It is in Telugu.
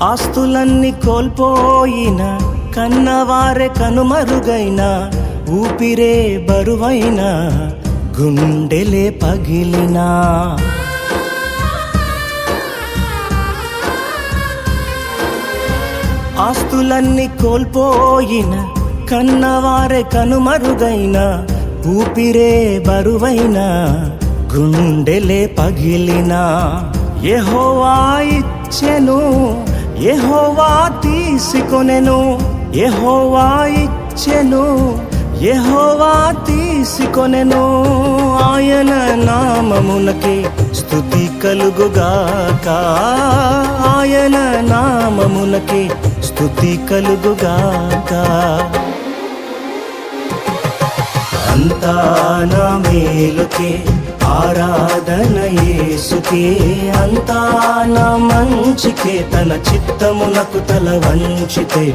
ఆస్తులన్నీ కోల్పోయిన, కన్నవారే కనుమరుగైన, ఊపిరే బరువైన, గుండెలే పగిలినా, ఆస్తులన్నీ కోల్పోయిన, కన్నవారే కనుమరుగైన, ఊపిరే బరువైన, గుండెలే పగిలినా, యెహోవా ఇచ్చెను, యెహోవా తీసుకొనెను, యెహోవా ఇచ్చెను, యెహోవా తీసుకొనెను. ఆయన నామమునకే స్తుతి కలుగుగాక, ఆయన నామమునకే స్తుతి కలుగుగాక. అంతా నా మేలుకే ఆరాధన యేసుకే, అంతా నా మంచికే, తన చిత్తమునకు తల వంచితే